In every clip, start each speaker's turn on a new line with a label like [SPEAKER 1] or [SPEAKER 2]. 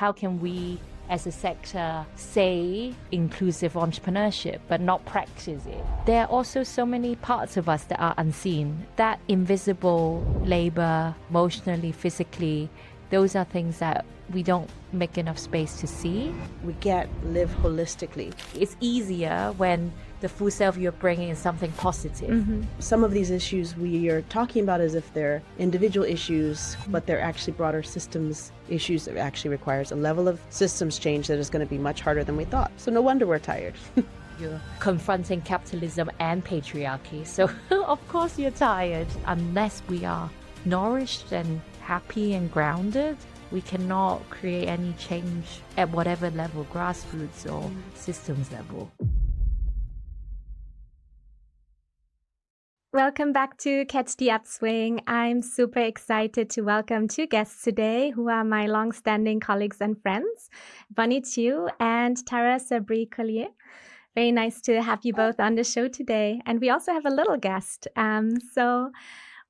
[SPEAKER 1] how can we as a sector say inclusive entrepreneurship but not practice it? There are also so many parts of us that are unseen. That invisible labor, emotionally, physically, those are things that we don't make enough space to see.
[SPEAKER 2] We live holistically.
[SPEAKER 1] It's easier when the full self you're bringing is something positive.
[SPEAKER 2] Mm-hmm. Some of these issues we are talking about as if they're individual issues, but they're actually broader systems issues that actually requires a level of systems change that is going to be much harder than we thought. So no wonder we're tired.
[SPEAKER 1] You're confronting capitalism and patriarchy. So of course you're tired. Unless we are nourished and happy and grounded, we cannot create any change at whatever level, grassroots or systems level.
[SPEAKER 3] Welcome back to Catch The Upswing. I'm super excited to welcome two guests today who are my long-standing colleagues and friends, Bonnie Chiu and Tara Sabre Collier. Very nice to have you both on the show today. And we also have a little guest. So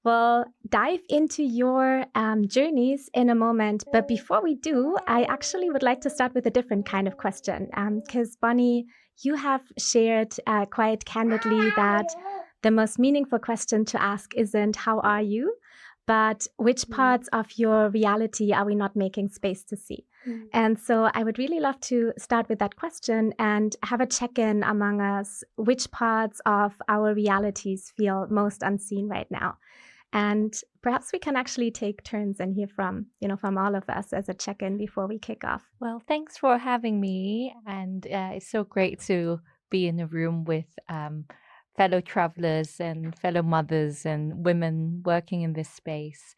[SPEAKER 3] we'll dive into your journeys in a moment. But before we do, I actually would like to start with a different kind of question. Because Bonnie, you have shared quite candidly that the most meaningful question to ask isn't how are you, but which parts of your reality are we not making space to see? And so I would really love to start with that question and have a check-in among us. Which parts of our realities feel most unseen right now? And perhaps we can actually take turns and hear from all of us as a check-in before we kick off.
[SPEAKER 1] Well, thanks for having me. And it's so great to be in a room with fellow travelers and fellow mothers and women working in this space.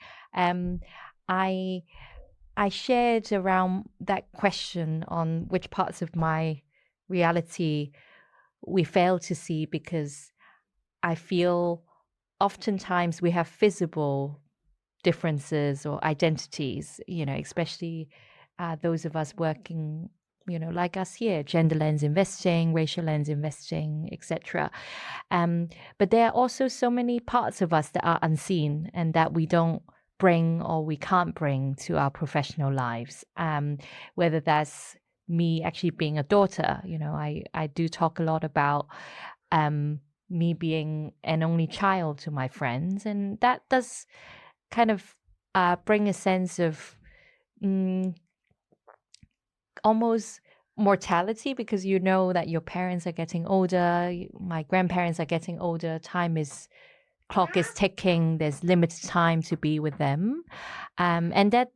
[SPEAKER 1] I shared around that question on which parts of my reality we fail to see, because I feel oftentimes we have visible differences or identities, especially those of us working, like us here, gender lens investing, racial lens investing, etc. But there are also so many parts of us that are unseen and that we don't bring or we can't bring to our professional lives. Whether that's me actually being a daughter, I do talk a lot about me being an only child to my friends, and that does kind of bring a sense of almost mortality, because that your parents are getting older, my grandparents are getting older, clock is ticking, there's limited time to be with them. And that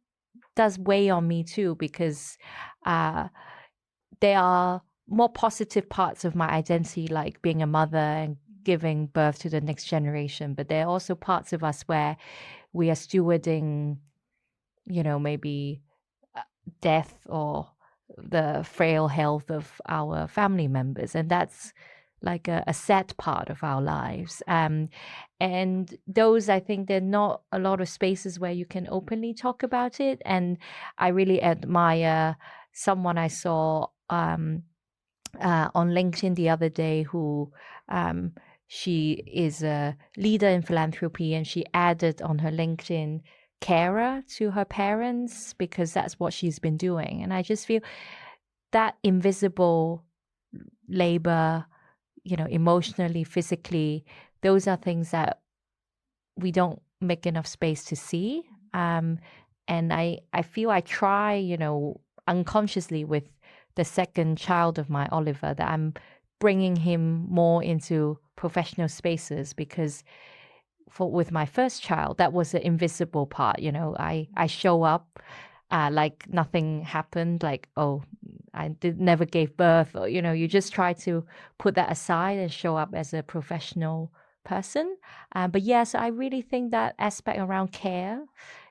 [SPEAKER 1] does weigh on me too, because there are more positive parts of my identity, like being a mother and giving birth to the next generation. But there are also parts of us where we are stewarding, maybe death or the frail health of our family members. And that's like a sad part of our lives. And those, I think, there are not a lot of spaces where you can openly talk about it. And I really admire someone I saw on LinkedIn the other day who she is a leader in philanthropy, and she added on her LinkedIn carer to her parents, because that's what she's been doing. And I just feel that invisible labor, emotionally, physically, those are things that we don't make enough space to see. And I feel I try, unconsciously with the second child of my, Oliver, that I'm bringing him more into professional spaces, because with my first child, that was the invisible part. I show up like nothing happened, like, oh, I never gave birth, or, you just try to put that aside and show up as a professional person. But yes, I really think that aspect around care,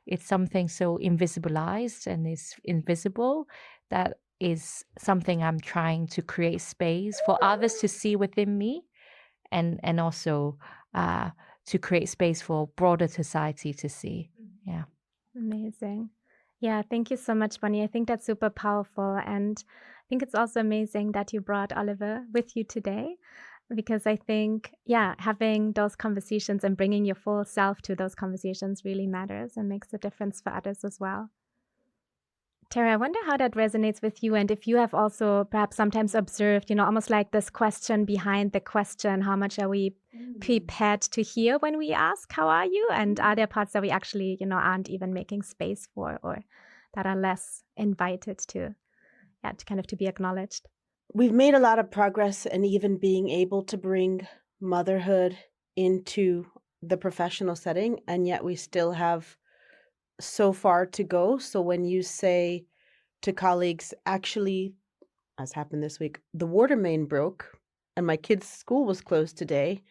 [SPEAKER 1] it's something so invisibilized and is invisible, that is something I'm trying to create space for others to see within me, and also to create space for broader society to see. Yeah.
[SPEAKER 3] Amazing. Yeah, thank you so much, Bonnie. I think that's super powerful. And I think it's also amazing that you brought Oliver with you today, because I think, having those conversations and bringing your full self to those conversations really matters and makes a difference for others as well. Tara, I wonder how that resonates with you, and if you have also perhaps sometimes observed, almost like this question behind the question, how much are we prepared to hear when we ask, how are you? And are there parts that we actually, aren't even making space for, or that are less invited to kind of to be acknowledged?
[SPEAKER 2] We've made a lot of progress in even being able to bring motherhood into the professional setting, and yet we still have so far to go. So when you say to colleagues, actually, as happened this week, the water main broke and my kid's school was closed today,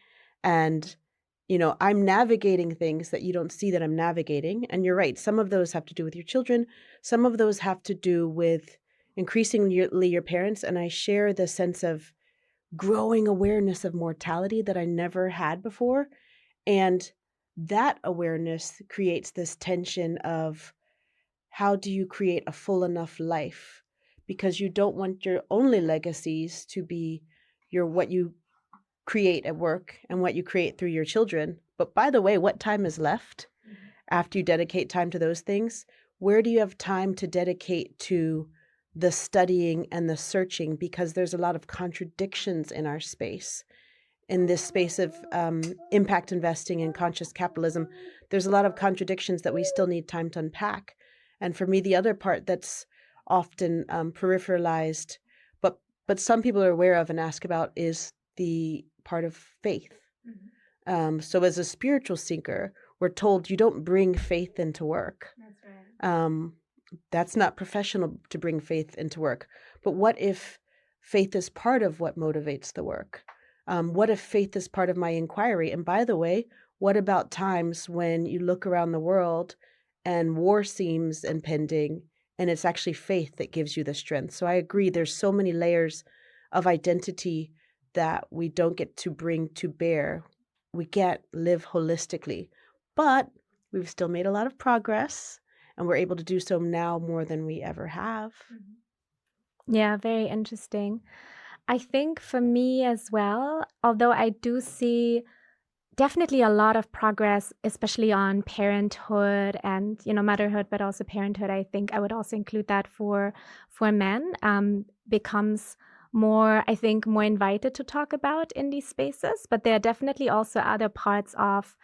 [SPEAKER 2] and I'm navigating things that you don't see that I'm navigating. And you're right, some of those have to do with your children, some of those have to do with increasingly your parents. And I share the sense of growing awareness of mortality that I never had before. And that awareness creates this tension of how do you create a full enough life? Because you don't want your only legacies to be what you create at work and what you create through your children. But by the way, what time is left after you dedicate time to those things? Where do you have time to dedicate to the studying and the searching? Because there's a lot of contradictions in our space. In this space of impact investing and conscious capitalism, there's a lot of contradictions that we still need time to unpack. And for me, the other part that's often peripheralized, but some people are aware of and ask about, is the part of faith. So as a spiritual seeker, we're told you don't bring faith into work.
[SPEAKER 3] That's right.
[SPEAKER 2] That's not professional to bring faith into work. But what if faith is part of what motivates the work? What if faith is part of my inquiry? And by the way, what about times when you look around the world and war seems impending, and it's actually faith that gives you the strength? So I agree, there's so many layers of identity that we don't get to bring to bear. We can't live holistically, but we've still made a lot of progress, and we're able to do so now more than we ever have.
[SPEAKER 3] Yeah, very interesting. I think for me as well, although I do see definitely a lot of progress, especially on parenthood and motherhood, but also parenthood. I think I would also include that for men, becomes more, I think, more invited to talk about in these spaces. But there are definitely also other parts of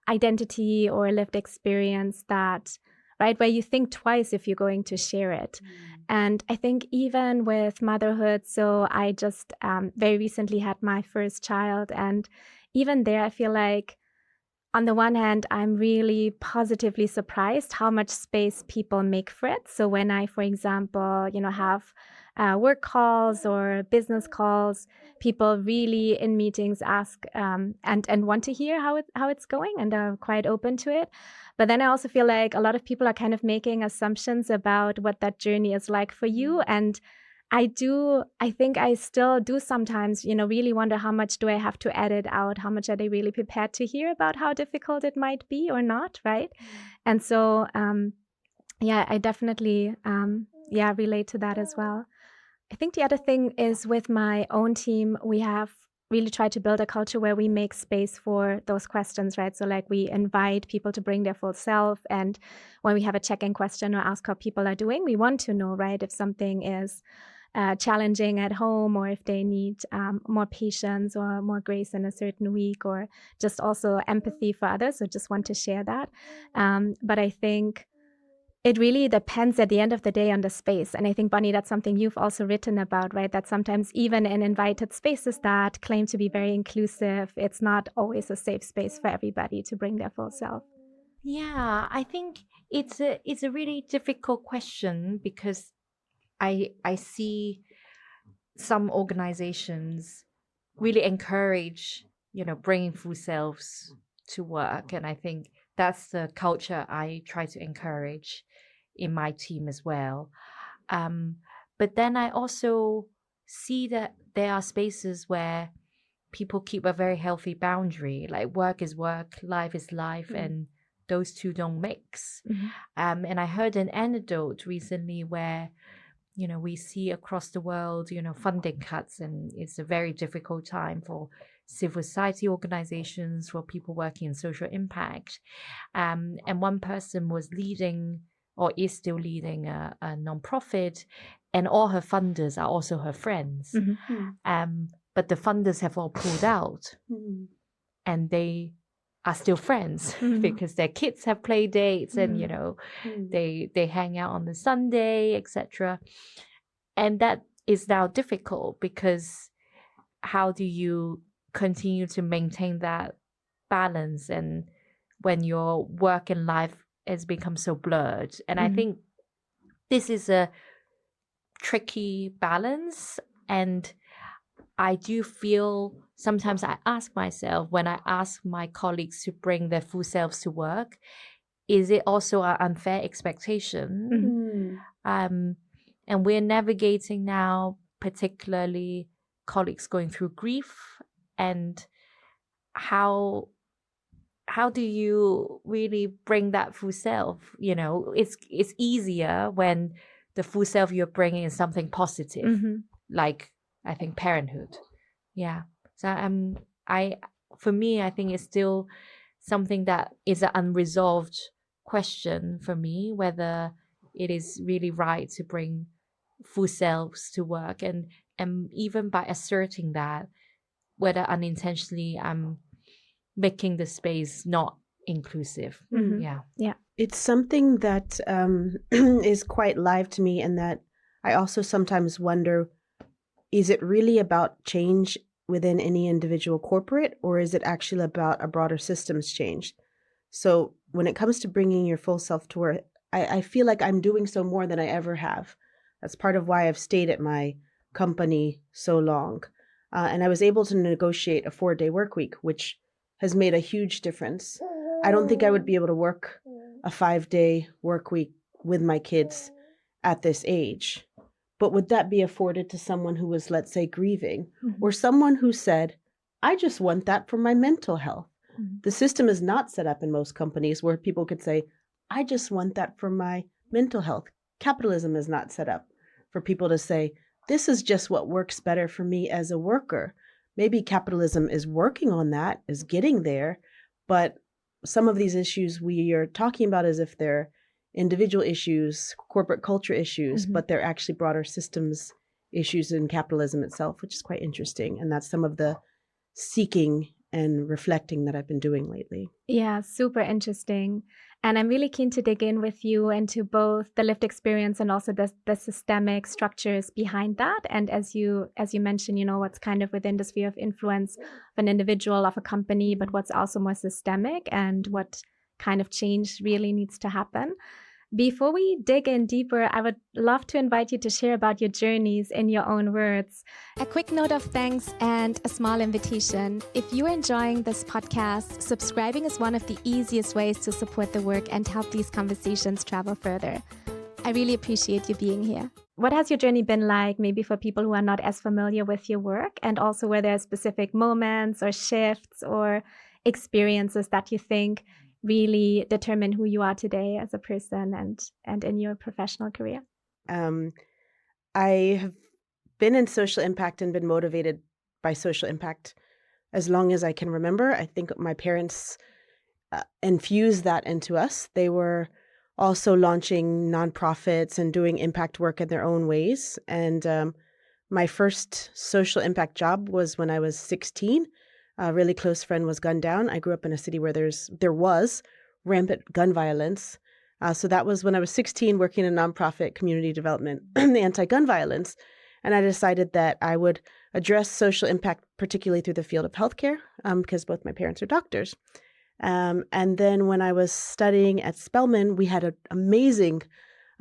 [SPEAKER 3] identity or lived experience that, right, where you think twice if you're going to share it. And I think even with motherhood, so I just very recently had my first child, and even there, I feel like on the one hand, I'm really positively surprised how much space people make for it. So when I, for example, have work calls or business calls, people really in meetings ask and want to hear how it's going, and are quite open to it. But then I also feel like a lot of people are kind of making assumptions about what that journey is like for you. And I think I still do sometimes, really wonder how much do I have to edit out? How much are they really prepared to hear about how difficult it might be or not, right? And so, I definitely, relate to that as well. I think the other thing is with my own team, we have really tried to build a culture where we make space for those questions, right? So like we invite people to bring their full self. And when we have a check-in question or ask how people are doing, we want to know, right, if something is challenging at home, or if they need more patience or more grace in a certain week, or just also empathy for others. So just want to share that. But I think it really depends at the end of the day on the space. And I think, Bonnie, that's something you've also written about, right? That sometimes even in invited spaces that claim to be very inclusive, it's not always a safe space for everybody to bring their full self.
[SPEAKER 1] Yeah, I think it's a really difficult question, because I see some organizations really encourage, bringing full selves to work. And I think that's the culture I try to encourage in my team as well. But then I also see that there are spaces where people keep a very healthy boundary, like work is work, life is life, and those two don't mix. And I heard an anecdote recently where we see across the world, funding cuts, and it's a very difficult time for civil society organizations, for people working in social impact. And one person was leading or is still leading a nonprofit, and all her funders are also her friends. But the funders have all pulled out, and they are still friends because their kids have play dates, and they hang out on the Sunday, etc. And that is now difficult because how do you continue to maintain that balance, and when your work and life has become so blurred? And I think this is a tricky balance, and I do feel sometimes I ask myself, when I ask my colleagues to bring their full selves to work, is it also an unfair expectation? And we're navigating now, particularly colleagues going through grief, and how do you really bring that full self? It's easier when the full self you're bringing is something positive, like I think parenthood. Yeah. So for me, I think it's still something that is an unresolved question for me, whether it is really right to bring full selves to work, and even by asserting that, whether unintentionally I'm making the space not inclusive. Yeah.
[SPEAKER 2] It's something that is quite live to me, and that I also sometimes wonder, is it really about change within any individual corporate, or is it actually about a broader systems change? So when it comes to bringing your full self to work, I feel like I'm doing so more than I ever have. That's part of why I've stayed at my company so long. And I was able to negotiate a 4-day work week, which has made a huge difference. I don't think I would be able to work a 5-day work week with my kids at this age. But would that be afforded to someone who was, let's say, grieving, or someone who said, I just want that for my mental health? The system is not set up in most companies where people could say, I just want that for my mental health. Capitalism is not set up for people to say, this is just what works better for me as a worker. Maybe capitalism is working on that, is getting there, but some of these issues we are talking about as if they're individual issues, corporate culture issues, but they're actually broader systems issues in capitalism itself, which is quite interesting. And that's some of the seeking and reflecting that I've been doing lately.
[SPEAKER 3] Yeah, super interesting. And I'm really keen to dig in with you into both the lived experience and also the systemic structures behind that. And as you mentioned, what's kind of within the sphere of influence of an individual, of a company, but what's also more systemic, and what kind of change really needs to happen. Before we dig in deeper, I would love to invite you to share about your journeys in your own words. A quick note of thanks and a small invitation. If you're enjoying this podcast, subscribing is one of the easiest ways to support the work and help these conversations travel further. I really appreciate you being here. What has your journey been like, maybe for people who are not as familiar with your work, and also where there are specific moments or shifts or experiences that you think really determine who you are today as a person and in your professional career?
[SPEAKER 2] I have been in social impact and been motivated by social impact as long as I can remember. I think my parents infused that into us. They were also launching nonprofits and doing impact work in their own ways. And my first social impact job was when I was 16. A really close friend was gunned down. I grew up in a city where there was rampant gun violence. So that was when I was 16, working in nonprofit community development, anti-gun violence. And I decided that I would address social impact, particularly through the field of healthcare, because both my parents are doctors. And then when I was studying at Spelman, we had an amazing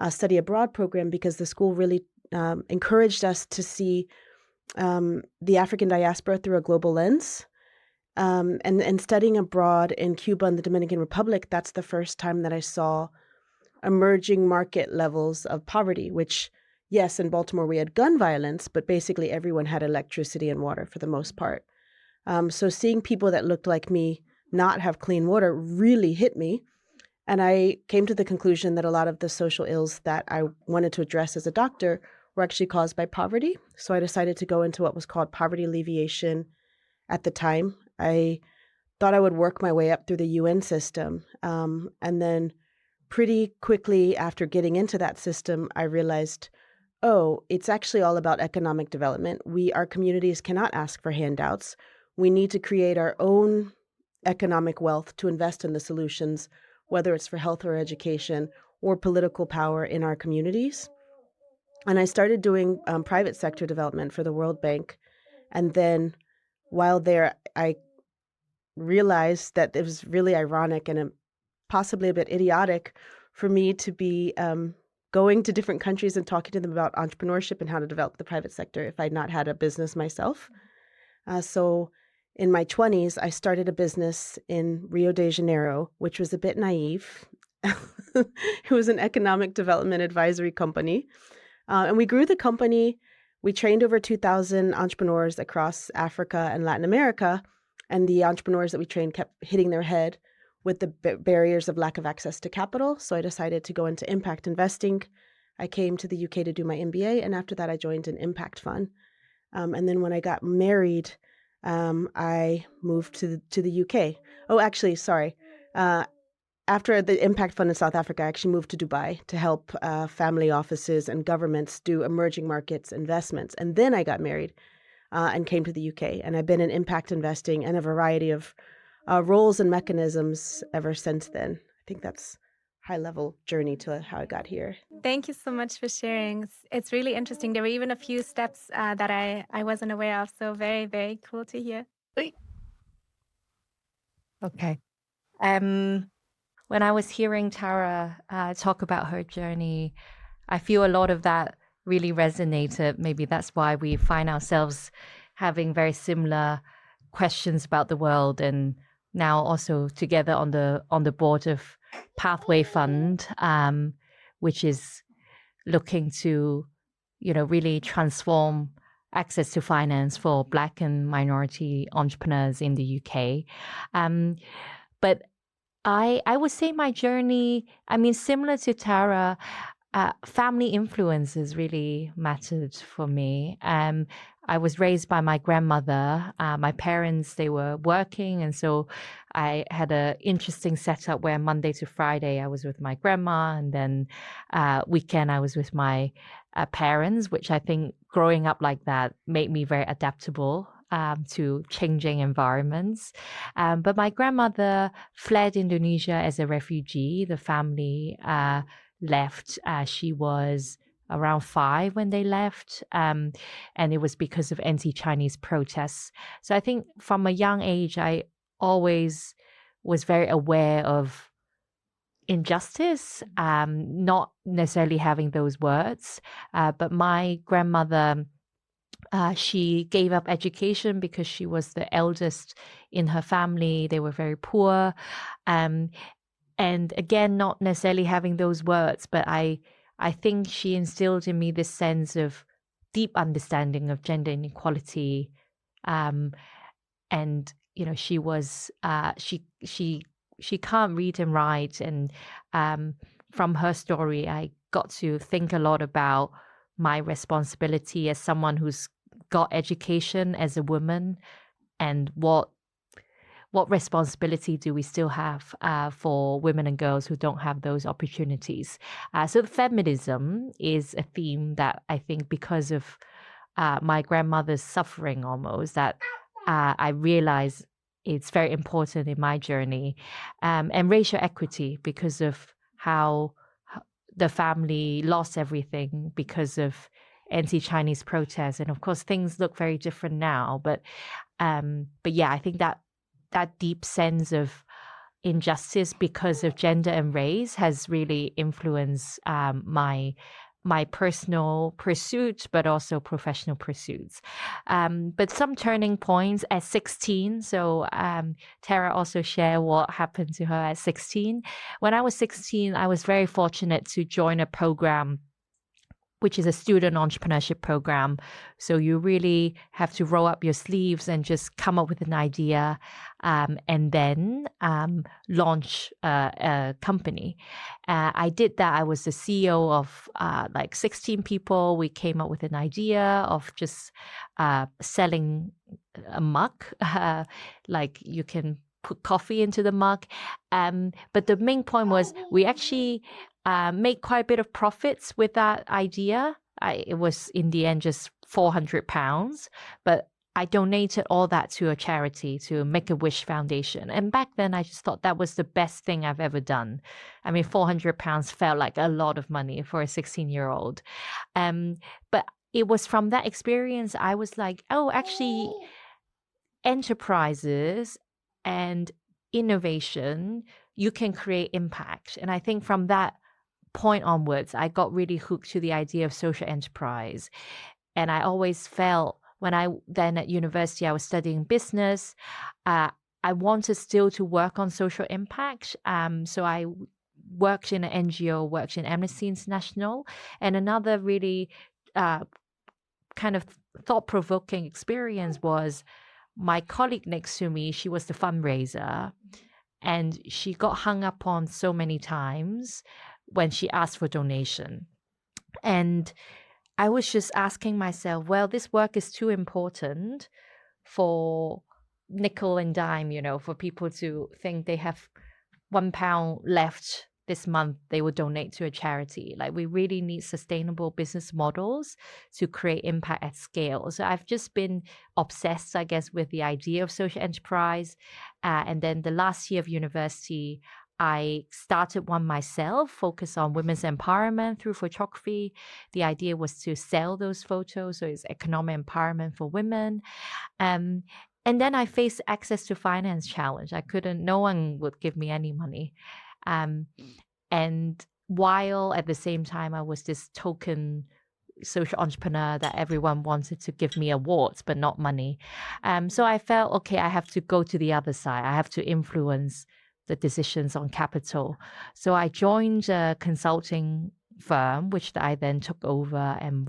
[SPEAKER 2] study abroad program, because the school really encouraged us to see the African diaspora through a global lens. And studying abroad in Cuba and the Dominican Republic, that's the first time that I saw emerging market levels of poverty, which, yes, in Baltimore we had gun violence, but basically everyone had electricity and water for the most part. So seeing people that looked like me not have clean water really hit me. And I came to the conclusion that a lot of the social ills that I wanted to address as a doctor were actually caused by poverty. So I decided to go into what was called poverty alleviation at the time. I thought I would work my way up through the UN system, and then pretty quickly after getting into that system, I realized, oh, it's actually all about economic development. Our communities cannot ask for handouts. We need to create our own economic wealth to invest in the solutions, whether it's for health or education or political power in our communities. And I started doing private sector development for the World Bank. And then while there, I realized that it was really ironic and possibly a bit idiotic for me to be going to different countries and talking to them about entrepreneurship and how to develop the private sector if I'd not had a business myself. So in my 20s, I started a business in Rio de Janeiro, which was a bit naive. It was an economic development advisory company. And we grew the company. We trained over 2,000 entrepreneurs across Africa and Latin America. And the entrepreneurs that we trained kept hitting their head with the barriers of lack of access to capital. So I decided to go into impact investing. I came to the UK to do my MBA. And after that, I joined an impact fund. And then when I got married, I moved to the UK. Oh, actually, sorry. After the impact fund in South Africa, I actually moved to Dubai to help family offices and governments do emerging markets investments. And then I got married and came to the UK. And I've been in impact investing and a variety of roles and mechanisms ever since then. I think that's high-level journey to how I got here.
[SPEAKER 3] Thank you so much for sharing. It's really interesting. There were even a few steps that I wasn't aware of. So very, very cool to hear.
[SPEAKER 1] Okay. When I was hearing Tara talk about her journey, I feel a lot of that really resonated. Maybe that's why we find ourselves having very similar questions about the world, and now also together on the board of Pathway Fund, which is looking to, really transform access to finance for Black and minority entrepreneurs in the UK. But I would say my journey, similar to Tara, family influences really mattered for me. I was raised by my grandmother. My parents, they were working. And so I had an interesting setup where Monday to Friday, I was with my grandma. And then weekend, I was with my parents, which I think growing up like that made me very adaptable to changing environments. But my grandmother fled Indonesia as a refugee. The family left. She was around 5 when they left. And it was because of anti-Chinese protests. So I think from a young age, I always was very aware of injustice, not necessarily having those words. But my grandmother, she gave up education because she was the eldest in her family. They were very poor. And again, not necessarily having those words, but I think she instilled in me this sense of deep understanding of gender inequality. And, she was, she can't read and write. And from her story, I got to think a lot about my responsibility as someone who's got education as a woman, and what responsibility do we still have for women and girls who don't have those opportunities. So feminism is a theme that I think, because of my grandmother's suffering almost, that I realize it's very important in my journey. And racial equity, because of how the family lost everything because of anti-Chinese protests. And of course, things look very different now. But yeah, I think that deep sense of injustice because of gender and race has really influenced my personal pursuits, but also professional pursuits. But some turning points at 16. So Tara also shared what happened to her at 16. When I was 16, I was very fortunate to join a program, which is a student entrepreneurship program. So you really have to roll up your sleeves and just come up with an idea, and then launch a company. I did that. I was the CEO of 16 people. We came up with an idea of just selling a mug. Like you can put coffee into the mug. But the main point was we actually made quite a bit of profits with that idea. It was in the end just £400, but I donated all that to a charity, to Make-A-Wish Foundation. And back then, I just thought that was the best thing I've ever done. I mean, £400 felt like a lot of money for a 16-year-old. But it was from that experience, I was like, oh, actually, enterprises and innovation, you can create impact. And I think from that point onwards, I got really hooked to the idea of social enterprise. And I always felt when I then at university, I was studying business. I wanted still to work on social impact. So I worked in an NGO, worked in Amnesty International. And another really kind of thought-provoking experience was my colleague next to me. She was the fundraiser, and she got hung up on so many times when she asked for donation. And I was just asking myself, well, this work is too important for nickel and dime, for people to think they have £1 left this month, they will donate to a charity. Like, we really need sustainable business models to create impact at scale. So I've just been obsessed, I guess, with the idea of social enterprise. And then the last year of university, I started one myself, focused on women's empowerment through photography. The idea was to sell those photos, so it's economic empowerment for women. And then I faced access to finance challenge. No one would give me any money. And while at the same time, I was this token social entrepreneur that everyone wanted to give me awards, but not money. So I felt, okay, I have to go to the other side. I have to influence the decisions on capital. So I joined a consulting firm, which I then took over and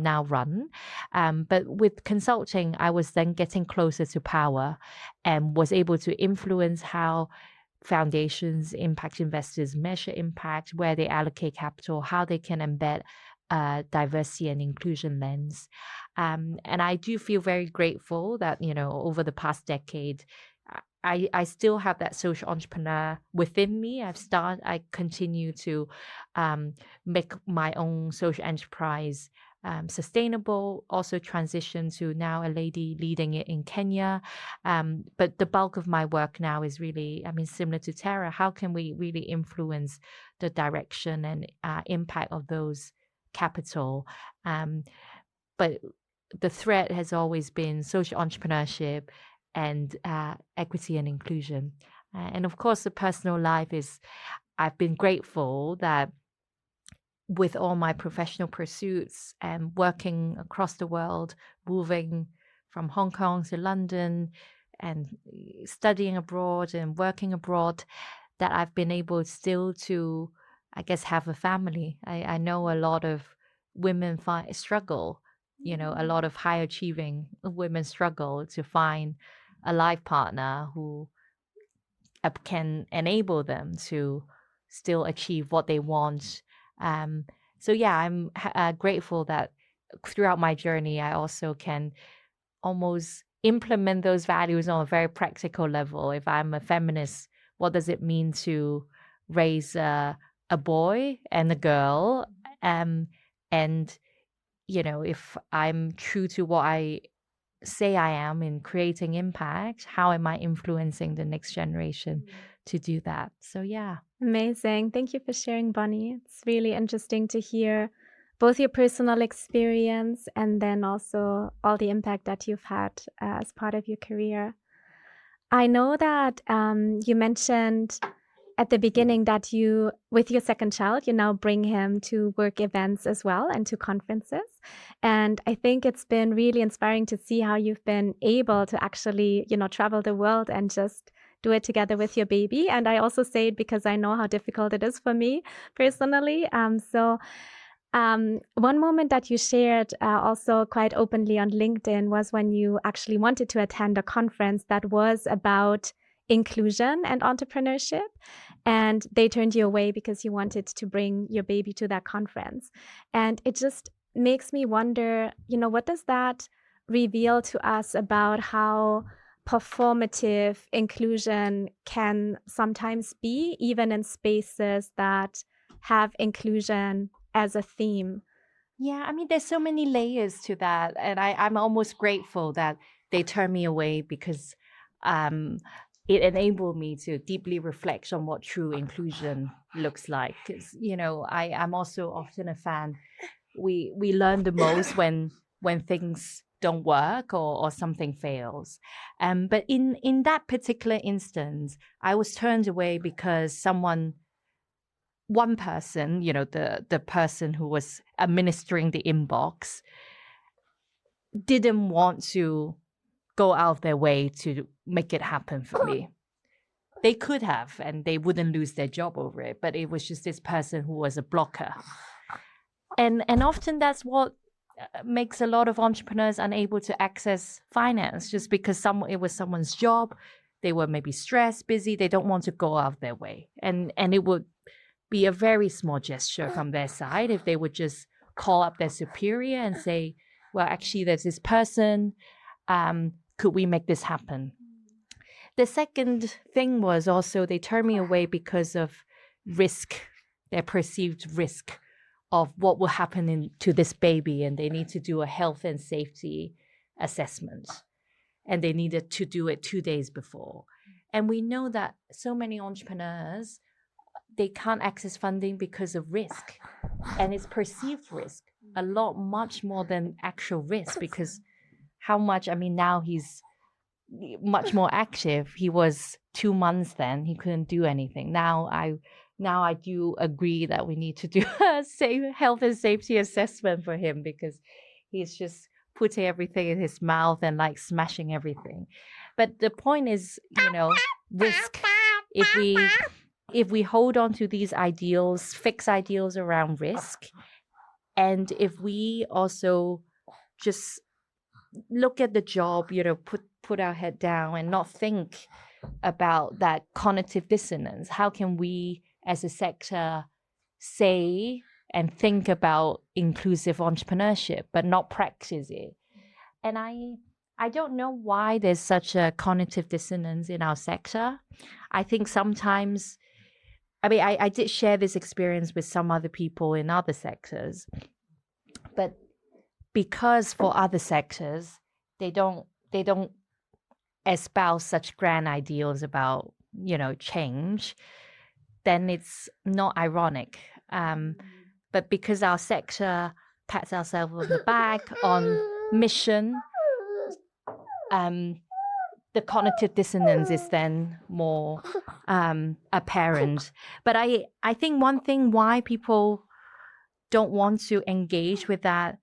[SPEAKER 1] now run. But with consulting, I was then getting closer to power and was able to influence how foundations, impact investors measure impact, where they allocate capital, how they can embed diversity and inclusion lens. And I do feel very grateful that, over the past decade, I still have that social entrepreneur within me. I continue to make my own social enterprise sustainable, also transition to now a lady leading it in Kenya. But the bulk of my work now is really, similar to Tara, how can we really influence the direction and impact of those capital? But the thread has always been social entrepreneurship and equity and inclusion. And of course, the personal life is, I've been grateful that with all my professional pursuits and working across the world, moving from Hong Kong to London and studying abroad and working abroad, that I've been able still to, I guess, have a family. I know a lot of women struggle, a lot of high achieving women struggle to find a life partner who can enable them to still achieve what they want. So yeah, I'm grateful that throughout my journey, I also can almost implement those values on a very practical level. If I'm a feminist, what does it mean to raise a boy and a girl? And, if I'm true to what I say I am in creating impact, how am I influencing the next generation to do that? So yeah.
[SPEAKER 3] Amazing. Thank you for sharing, Bonnie. It's really interesting to hear both your personal experience and then also all the impact that you've had as part of your career. I know that you mentioned at the beginning that you, with your second child, you now bring him to work events as well and to conferences. And I think it's been really inspiring to see how you've been able to actually, travel the world and just do it together with your baby. And I also say it because I know how difficult it is for me personally. One moment that you shared also quite openly on LinkedIn was when you actually wanted to attend a conference that was about inclusion and entrepreneurship, and they turned you away because you wanted to bring your baby to that conference. And it just makes me wonder, what does that reveal to us about how performative inclusion can sometimes be, even in spaces that have inclusion as a theme.
[SPEAKER 1] Yeah, I mean, there's so many layers to that. And I'm almost grateful that they turned me away because it enabled me to deeply reflect on what true inclusion looks like. Because, I'm also often a fan. We learn the most when things don't work or something fails. But in that particular instance, I was turned away because one person, the person who was administering the inbox, didn't want to go out of their way to make it happen for me. They could have, and they wouldn't lose their job over it, but it was just this person who was a blocker. And often that's what makes a lot of entrepreneurs unable to access finance, just because it was someone's job. They were maybe stressed, busy. They don't want to go out of their way. And it would be a very small gesture from their side if they would just call up their superior and say, well, actually, there's this person. Could we make this happen? The second thing was also they turned me away because of risk, their perceived risk of what will happen to this baby. And they need to do a health and safety assessment. And they needed to do it 2 days before. And we know that so many entrepreneurs, they can't access funding because of risk. And it's perceived risk, much more than actual risk, because now he's much more active. He was 2 months then, he couldn't do anything. Now I do agree that we need to do a health and safety assessment for him, because he's just putting everything in his mouth and like smashing everything. But the point is, risk. If we hold on to these ideals, fixed ideals around risk, and if we also just look at the job, put our head down and not think about that cognitive dissonance, how can we as a sector say and think about inclusive entrepreneurship but not practice it? And I don't know why there's such a cognitive dissonance in our sector. I think sometimes, I did share this experience with some other people in other sectors, but because for other sectors, they don't espouse such grand ideals about, change, then it's not ironic. But because our sector pats ourselves on the back on mission, the cognitive dissonance is then more apparent. But I think one thing why people don't want to engage with that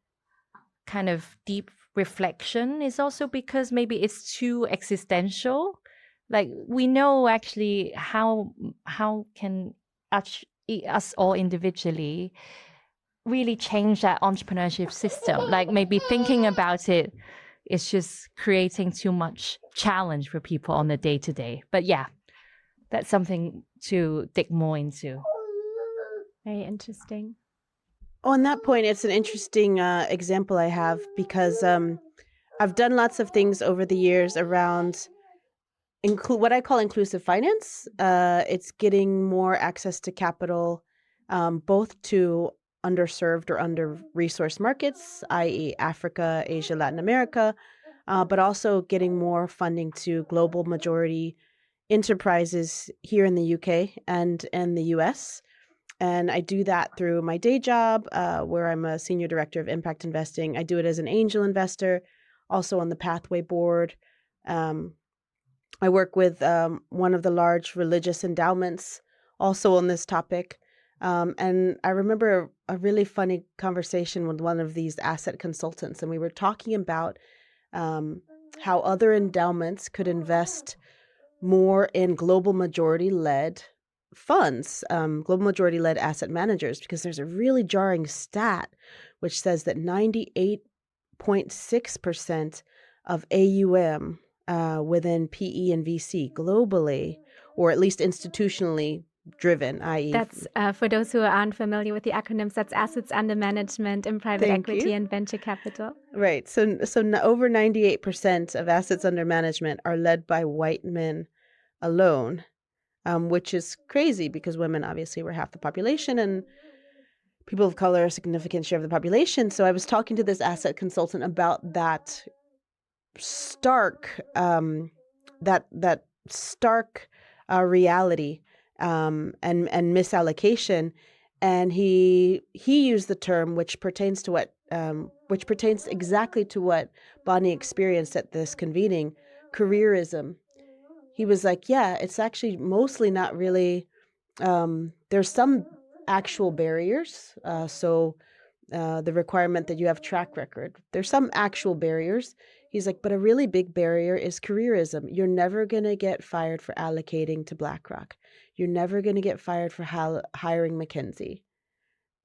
[SPEAKER 1] kind of deep reflection is also because maybe it's too existential. Like, we know actually how can us all individually really change that entrepreneurship system. Like, maybe thinking about it is just creating too much challenge for people on the day-to-day. But yeah, that's something to dig more into.
[SPEAKER 3] Very interesting.
[SPEAKER 2] On that point, it's an interesting example I have, because I've done lots of things over the years around what I call inclusive finance. It's getting more access to capital, both to underserved or under-resourced markets, i.e. Africa, Asia, Latin America, but also getting more funding to global majority enterprises here in the UK and in the US. And I do that through my day job, where I'm a senior director of impact investing. I do it as an angel investor, also on the Pathway board. I work with one of the large religious endowments also on this topic. And I remember a really funny conversation with one of these asset consultants, and we were talking about how other endowments could invest more in global majority-led funds, global majority-led asset managers, because there's a really jarring stat which says that 98.6% of AUM within PE and VC globally, or at least institutionally driven, i.e.
[SPEAKER 3] That's for those who aren't familiar with the acronyms, that's assets under management in private
[SPEAKER 2] Thank
[SPEAKER 3] equity
[SPEAKER 2] you.
[SPEAKER 3] and venture capital.
[SPEAKER 2] Right. So over 98% of assets under management are led by white men alone, which is crazy because women obviously were half the population and people of color are a significant share of the population. So I was talking to this asset consultant about that stark reality and misallocation, and he used the term which pertains exactly to what Bonnie experienced at this convening, careerism. He was like, yeah, it's actually mostly not really. There's some actual barriers. The requirement that you have track record. There's some actual barriers. He's like, but a really big barrier is careerism. You're never going to get fired for allocating to BlackRock. You're never going to get fired for hiring McKinsey.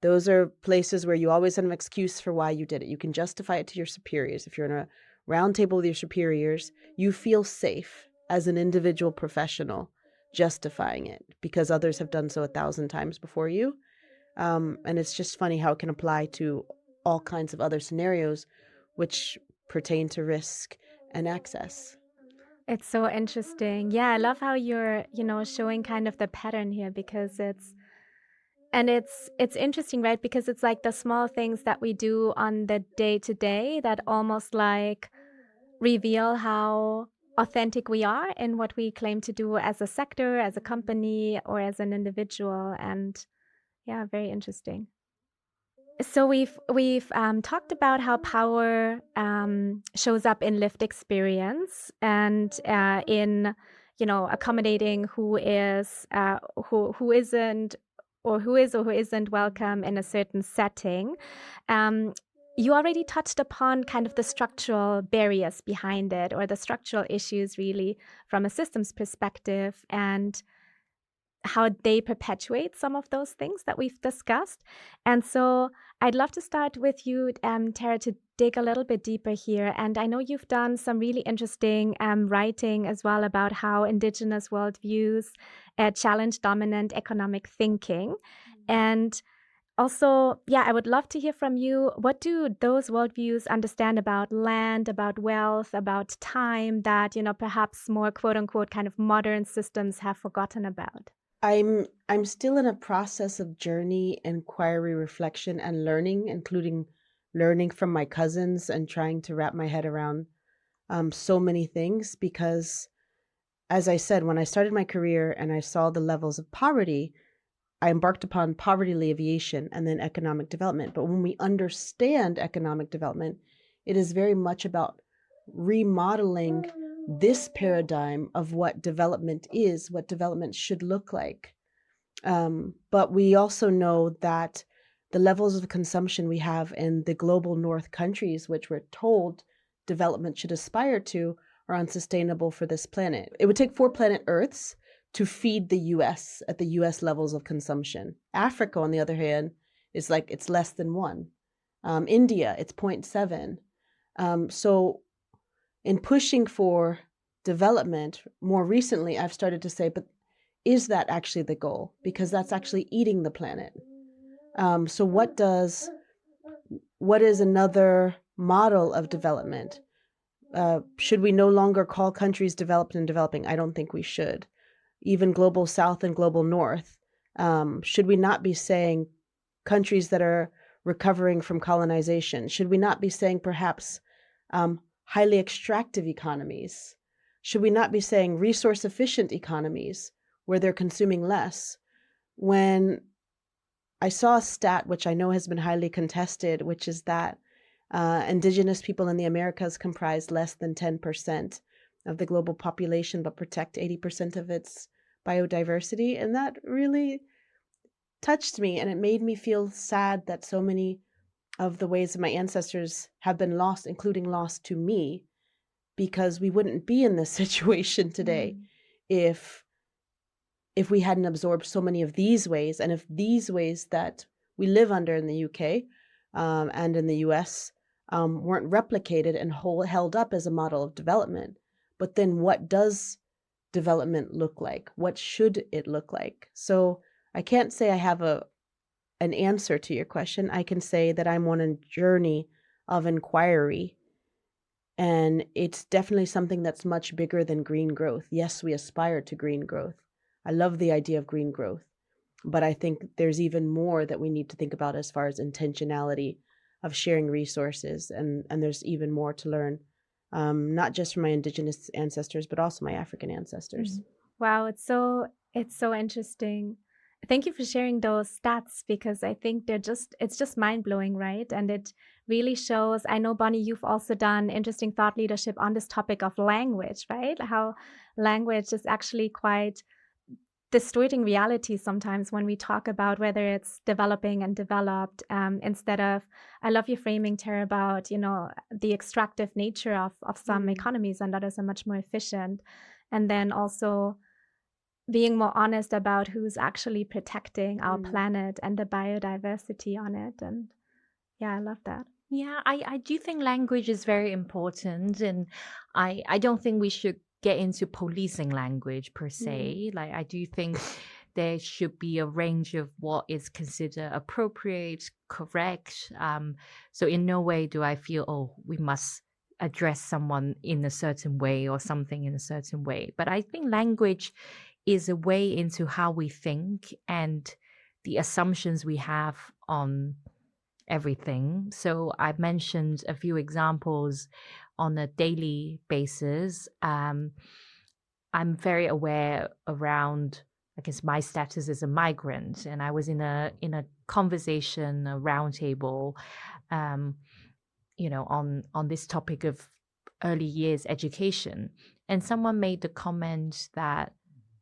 [SPEAKER 2] Those are places where you always have an excuse for why you did it. You can justify it to your superiors. If you're in a round table with your superiors, you feel safe as an individual professional justifying it because others have done so 1,000 times before you. And it's just funny how it can apply to all kinds of other scenarios which pertain to risk and access.
[SPEAKER 3] It's so interesting. Yeah, I love how you're, showing kind of the pattern here because it's interesting, right? Because it's like the small things that we do on the day to day that almost like reveal how authentic we are in what we claim to do as a sector, as a company, or as an individual. And yeah, very interesting. So we've talked about how power shows up in lived experience and in accommodating who is who isn't or who is or who isn't welcome in a certain setting. You already touched upon kind of the structural barriers behind it or the structural issues really from a systems perspective and how they perpetuate some of those things that we've discussed. And so I'd love to start with you, Tara, to dig a little bit deeper here. And I know you've done some really interesting writing as well about how Indigenous worldviews challenge dominant economic thinking. And also, yeah, I would love to hear from you. What do those worldviews understand about land, about wealth, about time that, perhaps more quote unquote kind of modern systems have forgotten about?
[SPEAKER 2] I'm still in a process of journey, inquiry, reflection, and learning, including learning from my cousins and trying to wrap my head around so many things. Because, as I said, when I started my career and I saw the levels of poverty, I embarked upon poverty alleviation and then economic development. But when we understand economic development, it is very much about remodeling this paradigm of what development is, what development should look like. But we also know that the levels of consumption we have in the global north countries, which we're told development should aspire to, are unsustainable for this planet. It would take 4 planet Earths to feed the US at the US levels of consumption. Africa, on the other hand, is like it's less than 1. India, it's 0.7. So in pushing for development, more recently, I've started to say, but is that actually the goal? Because that's actually eating the planet. So what is another model of development? Should we no longer call countries developed and developing? I don't think we should. Even global south and global north. Should we not be saying countries that are recovering from colonization? Should we not be saying perhaps highly extractive economies? Should we not be saying resource efficient economies where they're consuming less? When I saw a stat, which I know has been highly contested, which is that indigenous people in the Americas comprise less than 10% of the global population, but protect 80% of its biodiversity. And that really touched me, and it made me feel sad that so many of the ways of my ancestors have been lost, including lost to me, because we wouldn't be in this situation today if we hadn't absorbed so many of these ways, and if these ways that we live under in the UK and in the US weren't replicated and held up as a model of development. But then what does development look like? What should it look like? So I can't say I have an answer to your question. I can say that I'm on a journey of inquiry, and it's definitely something that's much bigger than green growth. Yes, we aspire to green growth. I love the idea of green growth, but I think there's even more that we need to think about as far as intentionality of sharing resources, and there's even more to learn, not just from my indigenous ancestors, but also my African ancestors.
[SPEAKER 3] Wow, it's so interesting. Thank you for sharing those stats, because I think it's just mind-blowing, right? And it really shows. I know, Bonnie, you've also done interesting thought leadership on this topic of language, right? How language is actually quite distorting reality sometimes when we talk about whether it's developing and developed, instead of, I love your framing, Tara, about, the extractive nature of some economies, and others are much more efficient. And then also being more honest about who's actually protecting our planet and the biodiversity on it. And yeah, I love that.
[SPEAKER 1] Yeah, I do think language is very important, and I don't think we should get into policing language per se. Like, I do think there should be a range of what is considered appropriate, correct. So in no way do I feel, oh, we must address someone in a certain way or something in a certain way. But I think language is a way into how we think and the assumptions we have on everything. So I've mentioned a few examples on a daily basis. I'm very aware around, I guess, my status as a migrant, and I was in a conversation, a roundtable, on this topic of early years education, and someone made the comment that,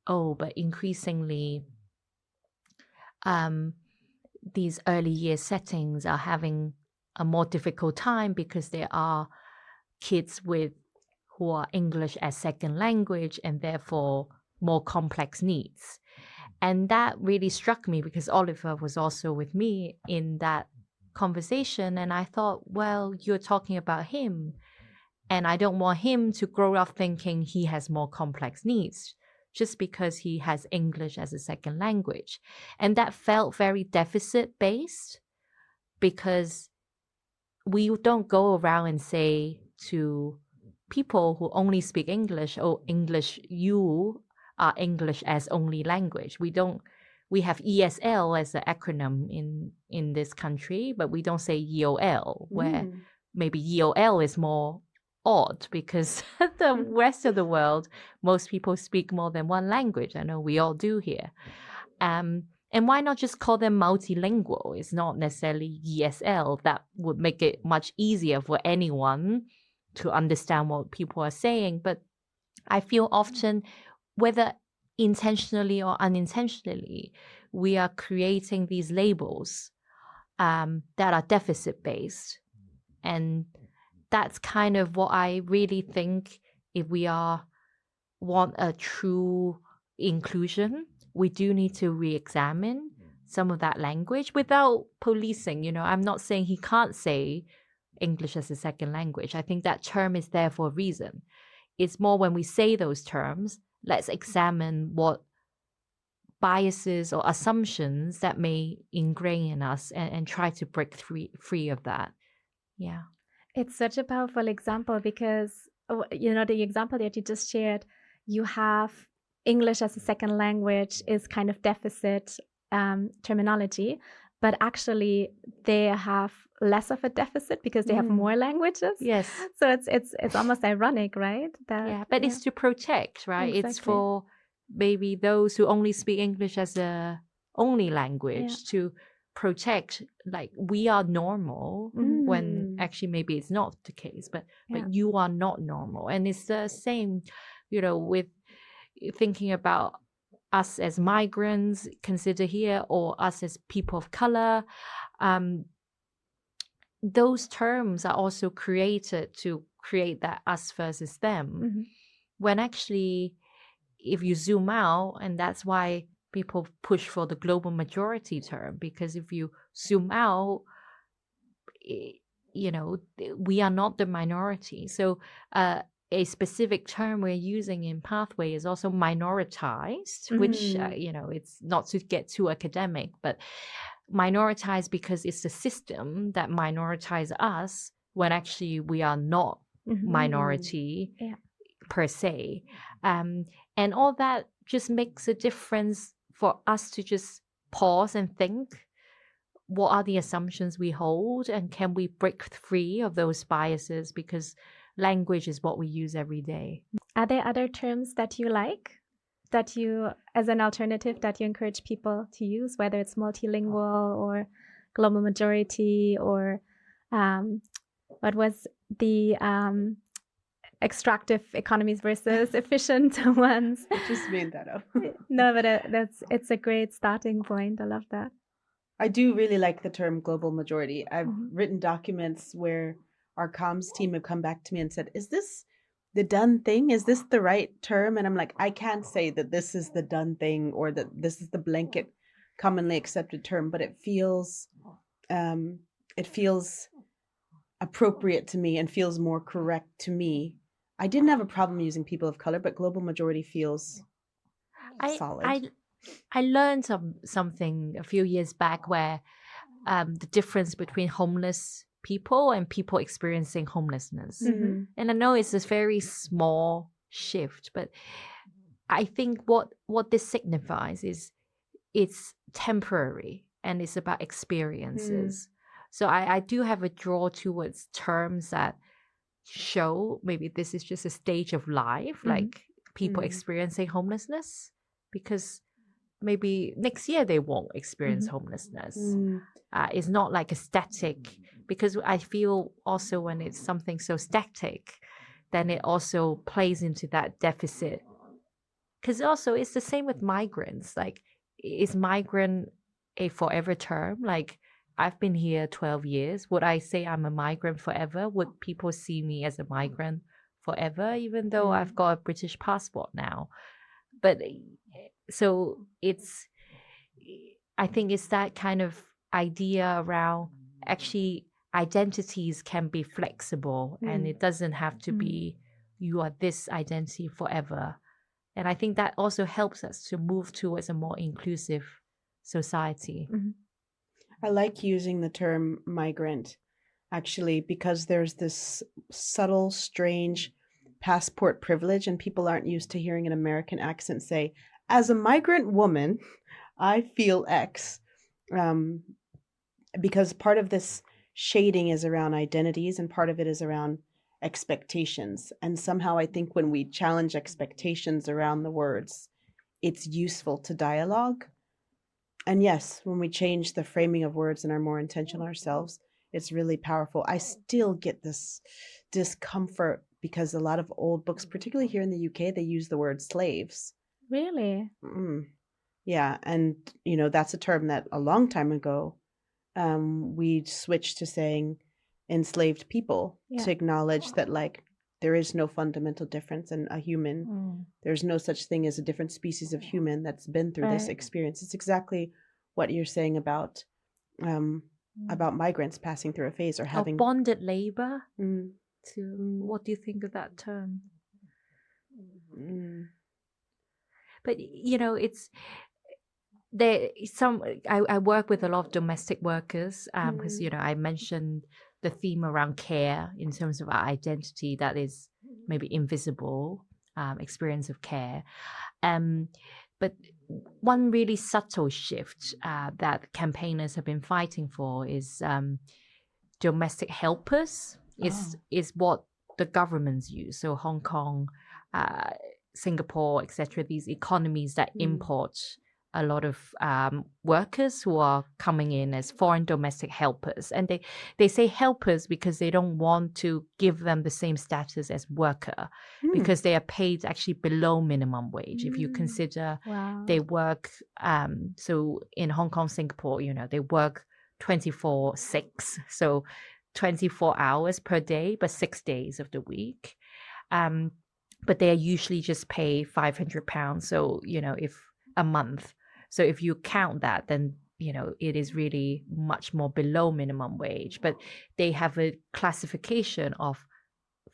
[SPEAKER 1] oh, but increasingly, these early year settings are having a more difficult time because there are kids who are English as second language and therefore more complex needs. And that really struck me because Oliver was also with me in that conversation. And I thought, well, you're talking about him, and I don't want him to grow up thinking he has more complex needs just because he has English as a second language. And that felt very deficit-based, because we don't go around and say to people who only speak English, oh, English, you are English as only language. We have ESL as an acronym in this country, but we don't say EOL, where maybe EOL is more odd because the rest of the world, most people speak more than one language. I know we all do here. And why not just call them multilingual? It's not necessarily ESL. That would make it much easier for anyone to understand what people are saying. But I feel often, whether intentionally or unintentionally, we are creating these labels that are deficit-based. And that's kind of what I really think, if we want a true inclusion, we do need to re-examine some of that language without policing. I'm not saying he can't say English as a second language. I think that term is there for a reason. It's more when we say those terms, let's examine what biases or assumptions that may ingrain in us and try to break free of that. Yeah.
[SPEAKER 3] It's such a powerful example because, the example that you just shared, you have English as a second language is kind of deficit terminology, but actually they have less of a deficit because they have more languages.
[SPEAKER 1] Yes.
[SPEAKER 3] So it's almost ironic, right?
[SPEAKER 1] But it's to protect, right? Exactly. It's for maybe those who only speak English as a only language to protect, like, we are normal when actually maybe it's not the case, but you are not normal. And it's the same, with thinking about us as migrants, consider here, or us as people of color. Those terms are also created to create that us versus them. When actually, if you zoom out, and that's why people push for the global majority term, because if you zoom out, we are not the minority. So a specific term we're using in Pathway is also minoritized, which, it's not to get too academic, but minoritized because it's the system that minoritizes us when actually we are not minority per se. And all that just makes a difference for us to just pause and think, what are the assumptions we hold, and can we break free of those biases, because language is what we use every day.
[SPEAKER 3] Are there other terms that you like, that you, as an alternative, that you encourage people to use, whether it's multilingual or global majority, or what was the extractive economies versus efficient ones?
[SPEAKER 2] I just made that up.
[SPEAKER 3] No, but it's a great starting point. I love that.
[SPEAKER 2] I do really like the term global majority. I've written documents where our comms team have come back to me and said, is this the done thing? Is this the right term? And I'm like, I can't say that this is the done thing or that this is the blanket commonly accepted term, but it feels appropriate to me and feels more correct to me. I didn't have a problem using people of color, but global majority feels solid.
[SPEAKER 1] I learned something a few years back where the difference between homeless people and people experiencing homelessness. And I know it's this very small shift, but I think what this signifies is it's temporary and it's about experiences. So I do have a draw towards terms that show maybe this is just a stage of life, like people experiencing homelessness, because maybe next year they won't experience homelessness. It's not like a static, because I feel also when it's something so static, then it also plays into that deficit. Because also it's the same with migrants. Like, is migrant a forever term? Like, I've been here 12 years. Would I say I'm a migrant forever? Would people see me as a migrant forever, even though I've got a British passport now? But so I think it's that kind of idea around actually identities can be flexible and it doesn't have to be you are this identity forever. And I think that also helps us to move towards a more inclusive society.
[SPEAKER 2] I like using the term migrant, actually, because there's this subtle, strange passport privilege, and people aren't used to hearing an American accent say, as a migrant woman, I feel X. Because part of this shading is around identities and part of it is around expectations. And somehow I think when we challenge expectations around the words, it's useful to dialogue. And yes, when we change the framing of words and are more intentional ourselves, it's really powerful. I still get this discomfort because a lot of old books, particularly here in the UK, they use the word slaves.
[SPEAKER 3] Really?
[SPEAKER 2] Yeah. And, that's a term that a long time ago, we switched to saying enslaved people to acknowledge that, like, there is no fundamental difference in a human. There's no such thing as a different species of human that's been through this experience. It's exactly what you're saying about migrants passing through a phase or having
[SPEAKER 1] bonded labor. What do you think of that term? But it's there. I work with a lot of domestic workers because I mentioned the theme around care in terms of our identity that is maybe invisible experience of care. But one really subtle shift that campaigners have been fighting for is domestic helpers. Is what the governments use. So Hong Kong, Singapore, etc. These economies that import a lot of workers who are coming in as foreign domestic helpers. And they say helpers because they don't want to give them the same status as worker because they are paid actually below minimum wage. If you consider they work, so in Hong Kong, Singapore, they work 24/6. So 24 hours per day, but 6 days of the week. But they are usually just pay £500. So, if a month. So if you count that, then, it is really much more below minimum wage. But they have a classification of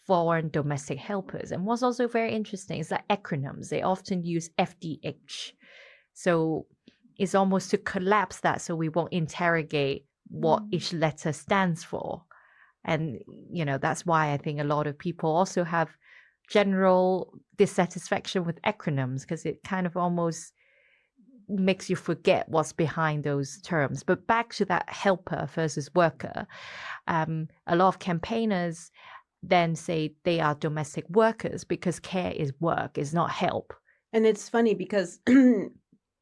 [SPEAKER 1] foreign domestic helpers. And what's also very interesting is that acronyms, they often use FDH. So it's almost to collapse that so we won't interrogate what each letter stands for. And, that's why I think a lot of people also have general dissatisfaction with acronyms, because it kind of almost makes you forget what's behind those terms. But back to that helper versus worker, a lot of campaigners then say they are domestic workers because care is work, is not help.
[SPEAKER 2] And it's funny because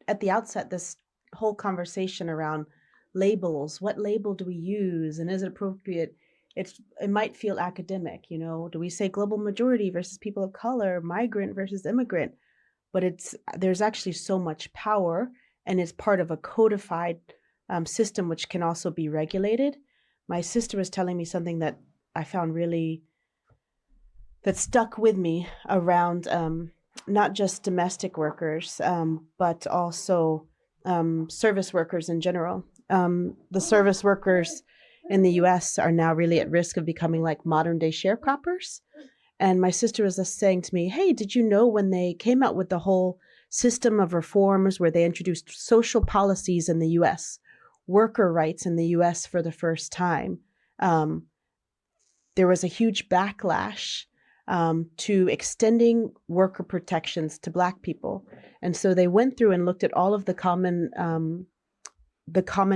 [SPEAKER 2] at the outset, this whole conversation around labels, what label do we use and is it appropriate? It might feel academic, do we say global majority versus people of color, migrant versus immigrant? But there's actually so much power, and it's part of a codified system which can also be regulated. My sister was telling me something that I found that stuck with me around not just domestic workers, but also service workers in general. The service workers in the US are now really at risk of becoming like modern day sharecroppers. And my sister was just saying to me, hey, did you know when they came out with the whole system of reforms where they introduced social policies in the US, worker rights in the US for the first time, there was a huge backlash to extending worker protections to Black people. And so they went through and looked at all of the common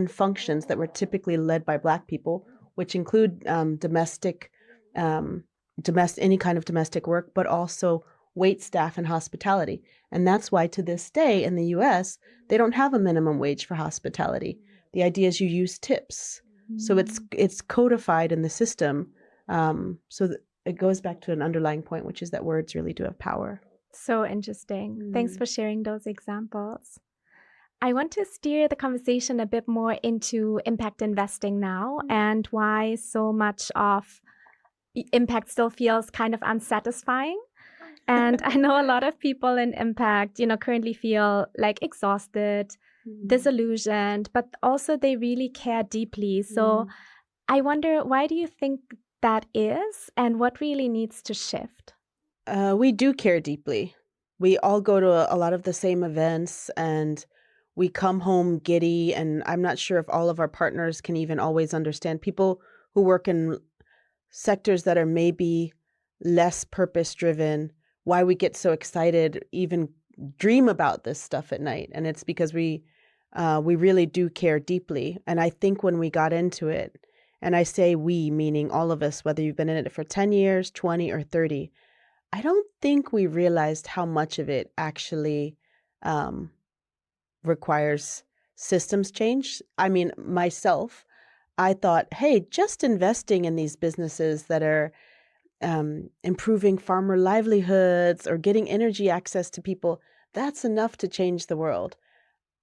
[SPEAKER 2] functions that were typically led by Black people, which include any kind of domestic work, but also wait staff and hospitality. And that's why to this day in the US, they don't have a minimum wage for hospitality. The idea is you use tips. So it's codified in the system. So it goes back to an underlying point, which is that words really do have power.
[SPEAKER 3] So interesting. Thanks for sharing those examples. I want to steer the conversation a bit more into impact investing now and why so much of impact still feels kind of unsatisfying. And I know a lot of people in impact, currently feel like exhausted, disillusioned, but also they really care deeply. So I wonder, why do you think that is and what really needs to shift?
[SPEAKER 2] We do care deeply. We all go to a lot of the same events and we come home giddy. And I'm not sure if all of our partners can even always understand. People who work in sectors that are maybe less purpose-driven, why we get so excited, even dream about this stuff at night. And it's because we really do care deeply. And I think when we got into it, and I say we, meaning all of us, whether you've been in it for 10 years, 20 or 30, I don't think we realized how much of it actually requires systems change. I mean, myself, I thought, hey, just investing in these businesses that are improving farmer livelihoods or getting energy access to people, that's enough to change the world.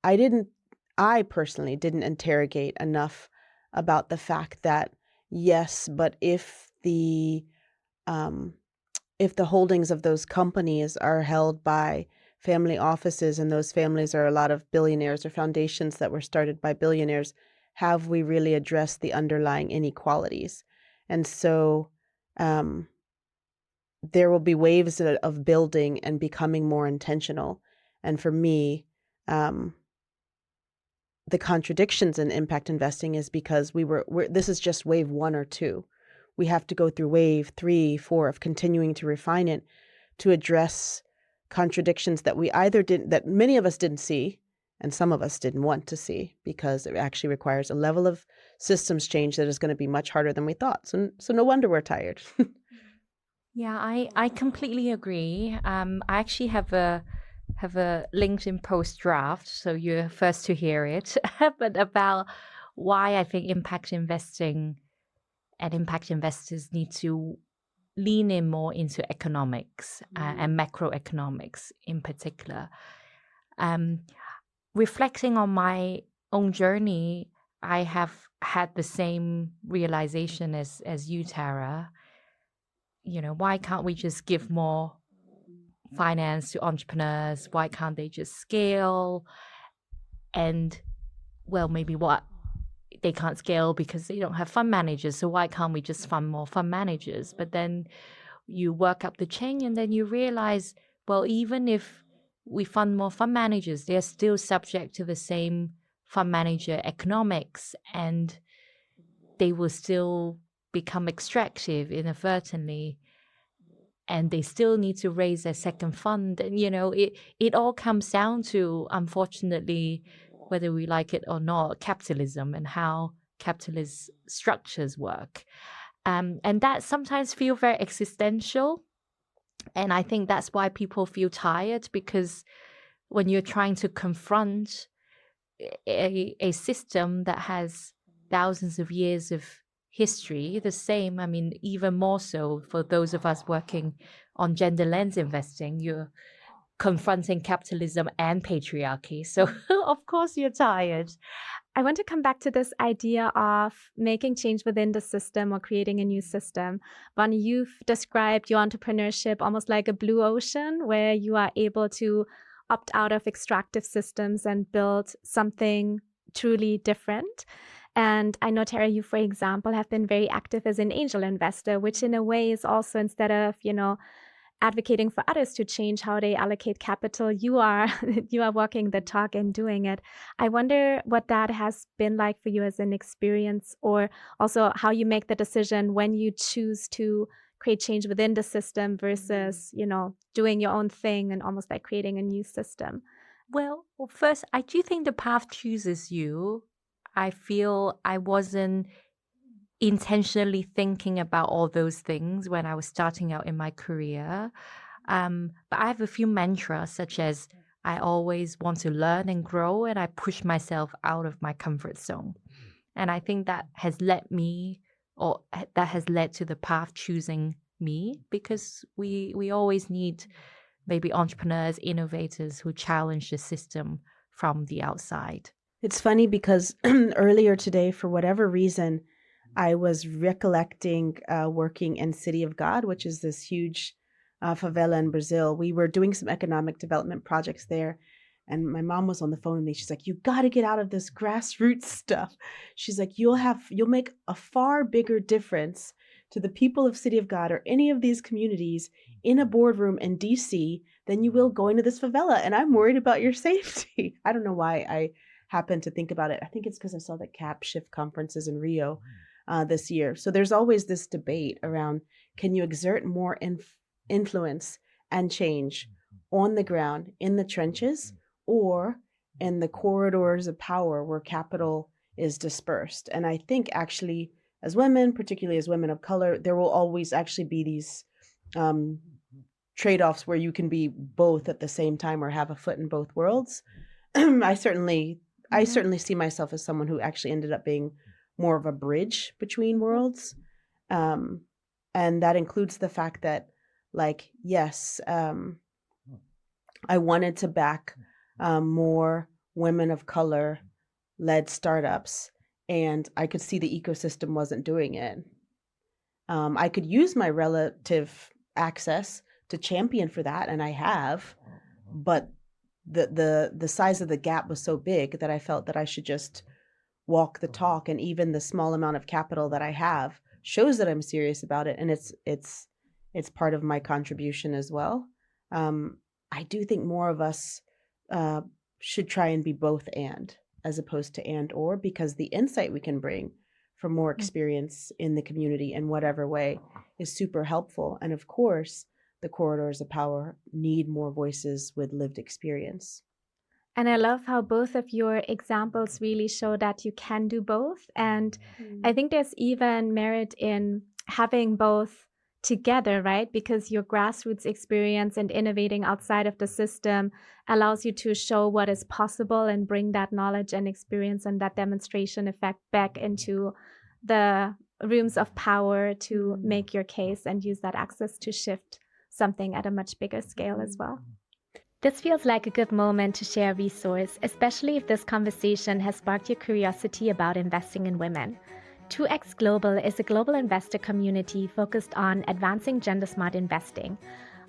[SPEAKER 2] I personally didn't interrogate enough about the fact that, yes, but if the holdings of those companies are held by family offices and those families are a lot of billionaires or foundations that were started by billionaires, have we really addressed the underlying inequalities? And so there will be waves of building and becoming more intentional. And for me, the contradictions in impact investing is because this is just wave 1 or 2. We have to go through wave 3, 4 of continuing to refine it to address contradictions that that many of us didn't see, and some of us didn't want to see, because it actually requires a level of systems change that is going to be much harder than we thought. So no wonder we're tired.
[SPEAKER 1] Yeah, I completely agree. I actually have a LinkedIn post draft, so you're first to hear it, but about why I think impact investing and impact investors need to lean in more into economics and macroeconomics in particular. Reflecting on my own journey, I have had the same realization as you, Tara. Why can't we just give more finance to entrepreneurs? Why can't they just scale? And maybe they can't scale because they don't have fund managers. So why can't we just fund more fund managers? But then you work up the chain, and then you realize, well, even if we fund more fund managers, they're still subject to the same fund manager economics, and they will still become extractive inadvertently, and they still need to raise their second fund. And, it all comes down to, unfortunately, whether we like it or not, capitalism and how capitalist structures work. And that sometimes feel very existential. And I think that's why people feel tired, because when you're trying to confront a system that has thousands of years of history, the same, I mean, even more so for those of us working on gender lens investing, you're confronting capitalism and patriarchy. So of course you're tired.
[SPEAKER 3] I want to come back to this idea of making change within the system or creating a new system. Bonnie, you've described your entrepreneurship almost like a blue ocean where you are able to opt out of extractive systems and build something truly different. And I know, Tara, you, for example, have been very active as an angel investor, which in a way is also, instead of, advocating for others to change how they allocate capital, you are walking the talk and doing it. I wonder what that has been like for you as an experience, or also how you make the decision when you choose to create change within the system versus, doing your own thing and almost like creating a new system.
[SPEAKER 1] Well, first, I do think the path chooses you. I feel I wasn't intentionally thinking about all those things when I was starting out in my career. But I have a few mantras, such as I always want to learn and grow, and I push myself out of my comfort zone. And I think that has led to the path choosing me, because we always need maybe entrepreneurs, innovators who challenge the system from the outside.
[SPEAKER 2] It's funny because earlier today, for whatever reason, I was recollecting working in City of God, which is this huge favela in Brazil. We were doing some economic development projects there. And my mom was on the phone with me. She's like, you got to get out of this grassroots stuff. She's like, you'll make a far bigger difference to the people of City of God or any of these communities in a boardroom in DC than you will going to this favela. And I'm worried about your safety. I don't know why I happened to think about it. I think it's because I saw the Cap Shift conferences in Rio this year. So there's always this debate around, can you exert more influence and change on the ground, in the trenches, or in the corridors of power where capital is dispersed? And I think actually, as women, particularly as women of color, there will always actually be these trade-offs where you can be both at the same time or have a foot in both worlds. I certainly see myself as someone who actually ended up being more of a bridge between worlds. And that includes the fact that, like, yes, I wanted to back more women of color led startups, and I could see the ecosystem wasn't doing it. I could use my relative access to champion for that, and I have, but the size of the gap was so big that I felt that I should just walk the talk. And even the small amount of capital that I have shows that I'm serious about it, and it's part of my contribution as well. I do think more of us should try and be both and, as opposed to and or, because the insight we can bring from more experience in the community in whatever way is super helpful. And of course, the corridors of power need more voices with lived experience.
[SPEAKER 3] And I love how both of your examples really show that you can do both. And I think there's even merit in having both together, right? Because your grassroots experience and innovating outside of the system allows you to show what is possible and bring that knowledge and experience and that demonstration effect back into the rooms of power to make your case and use that access to shift something at a much bigger scale as well. This feels like a good moment to share a resource, especially if this conversation has sparked your curiosity about investing in women. 2X Global is a global investor community focused on advancing gender-smart investing.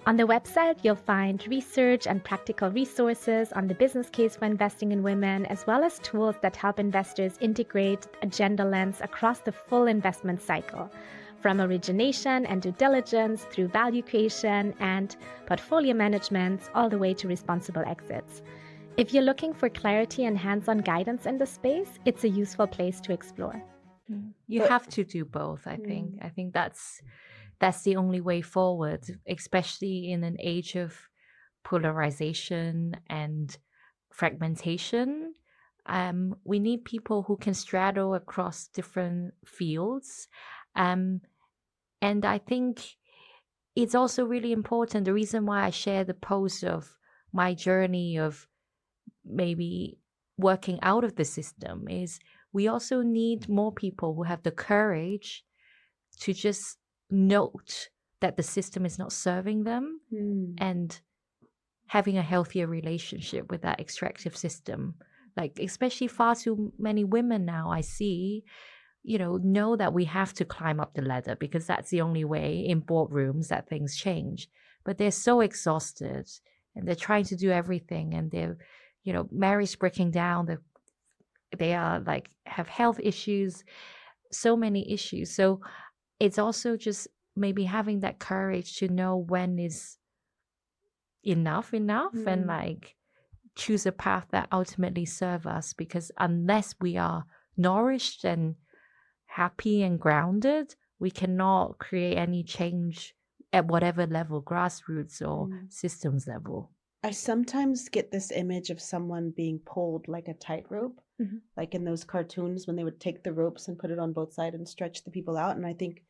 [SPEAKER 3] On the website, you'll find research and practical resources on the business case for investing in women, as well as tools that help investors integrate a gender lens across the full investment cycle. from origination and due diligence through value creation and portfolio management, all the way to responsible exits. If you're looking for clarity and hands-on guidance in the space, it's a useful place to explore.
[SPEAKER 1] You have to do both, I think. I think that's the only way forward, especially in an age of polarization and fragmentation. We need people who can straddle across different fields. And I think it's also really important. The reason why I share the post of my journey of maybe working out of the system is we also need more people who have the courage to just note that the system is not serving them and having a healthier relationship with that extractive system. Like, especially far too many women now I see, know that we have to climb up the ladder because that's the only way in boardrooms that things change. But they're so exhausted and they're trying to do everything, and they're, marriage breaking down. They are like have health issues, so many issues. So it's also just maybe having that courage to know when is enough and like choose a path that ultimately serve us, because unless we are nourished and happy and grounded, we cannot create any change at whatever level, grassroots or systems level.
[SPEAKER 2] I sometimes get this image of someone being pulled like a tightrope, like in those cartoons when they would take the ropes and put it on both sides and stretch the people out. And I think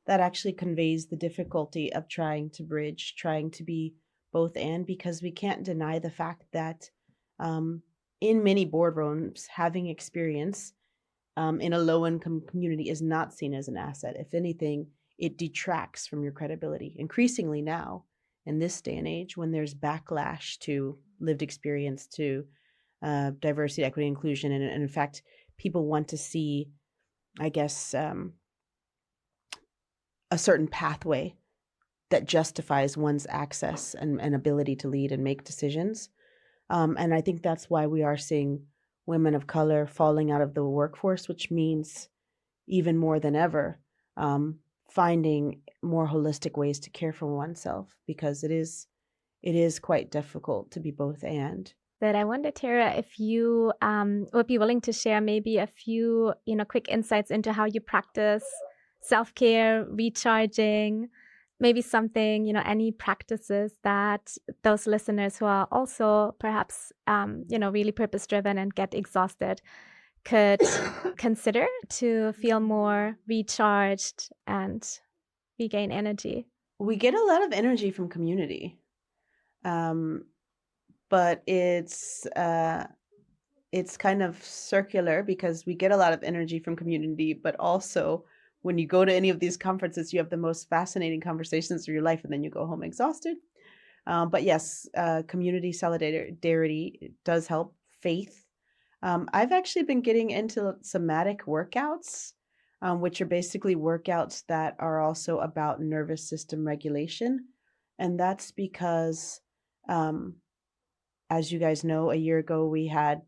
[SPEAKER 2] that actually conveys the difficulty of trying to bridge, trying to be both and, because we can't deny the fact that in many boardrooms, having experience in a low-income community is not seen as an asset. If anything, it detracts from your credibility. Increasingly now, in this day and age, when there's backlash to lived experience, to diversity, equity, inclusion, and in fact, people want to see, I guess, a certain pathway that justifies one's access and ability to lead and make decisions. And I think that's why we are seeing women of color falling out of the workforce, which means even more than ever, finding more holistic ways to care for oneself, because it is quite difficult to be both and.
[SPEAKER 3] That I wonder, Tara, if you would be willing to share maybe a few, quick insights into how you practice self-care, recharging, maybe something, any practices that those listeners who are also perhaps, really purpose-driven and get exhausted could consider to feel more recharged and regain energy.
[SPEAKER 2] We get a lot of energy from community, but it's kind of circular, because we get a lot of energy from community, but also when you go to any of these conferences, you have the most fascinating conversations of your life, and then you go home exhausted. But yes, community solidarity does help. Faith. I've actually been getting into somatic workouts, which are basically workouts that are also about nervous system regulation. And that's because, as you guys know, a year ago, we had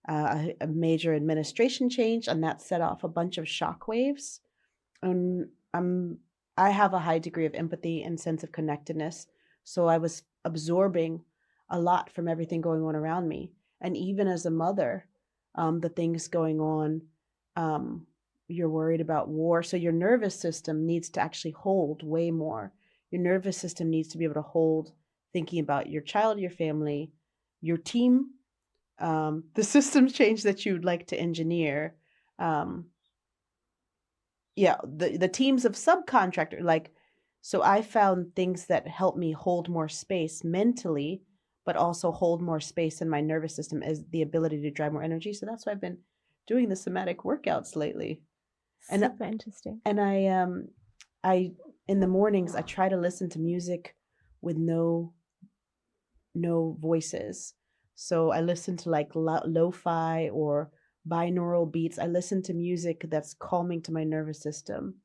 [SPEAKER 2] a major administration change, and that set off a bunch of shockwaves. I have a high degree of empathy and sense of connectedness, so I was absorbing a lot from everything going on around me. And even as a mother, the things going on, you're worried about war, so your nervous system needs to actually hold way more. Your nervous system needs to be able to hold thinking about your child, your family, your team, the systems change that you'd like to engineer. The teams of subcontractor, so I found things that help me hold more space mentally, but also hold more space in my nervous system as the ability to drive more energy. So that's why I've been doing the somatic workouts lately.
[SPEAKER 3] Super interesting.
[SPEAKER 2] And I in the mornings, I try to listen to music with no voices. So I listen to lo-fi or binaural beats. I listen to music that's calming to my nervous system,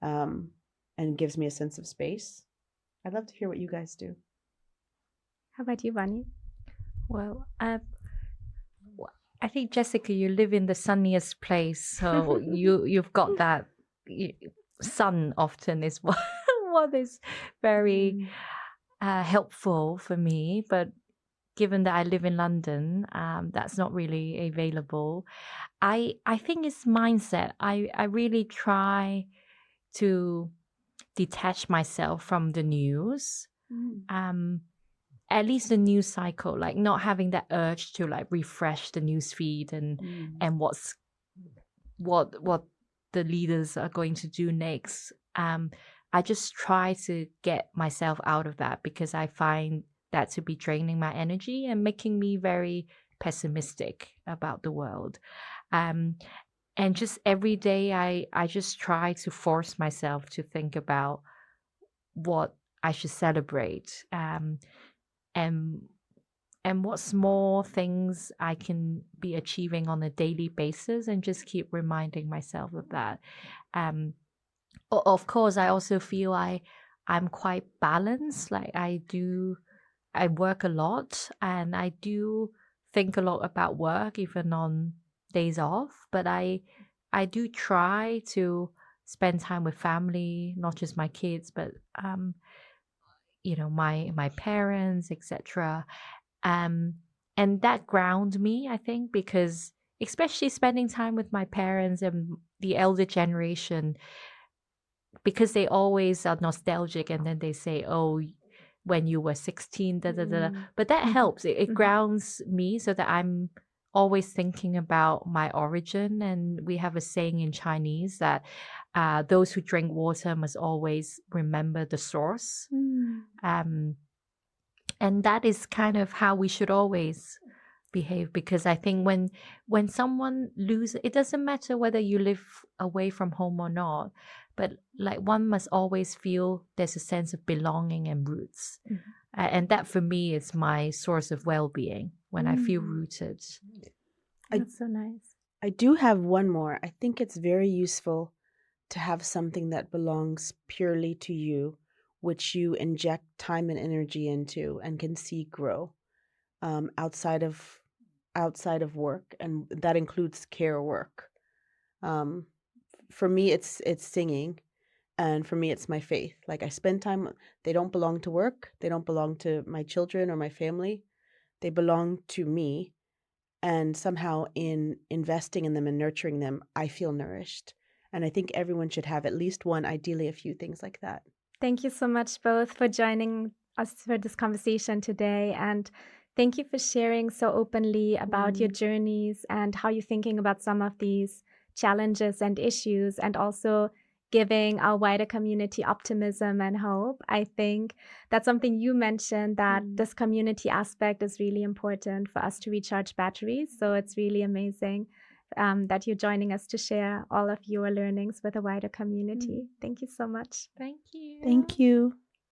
[SPEAKER 2] and gives me a sense of space. I'd love to hear what you guys do.
[SPEAKER 3] How about you, Vani?
[SPEAKER 1] Well, I think, Jessica, you live in the sunniest place, so you've got that sun often is what is very helpful for me. But given that I live in London, that's not really available. I think it's mindset. I really try to detach myself from the news. At least the news cycle, like not having that urge to like refresh the news feed and what the leaders are going to do next. I just try to get myself out of that because I find that to be draining my energy and making me very pessimistic about the world. And just every day I just try to force myself to think about what I should celebrate, and what small things I can be achieving on a daily basis, and just keep reminding myself of that. Of course, I also feel I'm quite balanced. Like I work a lot and I do think a lot about work even on days off, but I do try to spend time with family, not just my kids, but my parents, etc. And that ground me, I think, because especially spending time with my parents and the elder generation, because they always are nostalgic and then they say, oh, when you were 16, da da da. But that helps. It grounds me so that I'm always thinking about my origin. And we have a saying in Chinese that those who drink water must always remember the source. And that is kind of how we should always behave, because I think when someone loses, it doesn't matter whether you live away from home or not, but like one must always feel there's a sense of belonging and roots. And that for me is my source of well-being, when I feel rooted.
[SPEAKER 3] That's so nice.
[SPEAKER 2] I do have one more. I think it's very useful to have something that belongs purely to you, which you inject time and energy into and can see grow outside of work, and that includes care work. For me, it's singing, and for me, it's my faith. Like I spend time. They don't belong to work. They don't belong to my children or my family. They belong to me, and somehow in investing in them and nurturing them, I feel nourished. And I think everyone should have at least one, ideally a few things like that.
[SPEAKER 3] Thank you so much both for joining us for this conversation today. And thank you for sharing so openly about your journeys and how you're thinking about some of these challenges and issues, and also giving our wider community optimism and hope. I think that's something you mentioned, that this community aspect is really important for us to recharge batteries. So it's really amazing that you're joining us to share all of your learnings with a wider community. Thank you so much.
[SPEAKER 1] Thank you.
[SPEAKER 2] Thank you.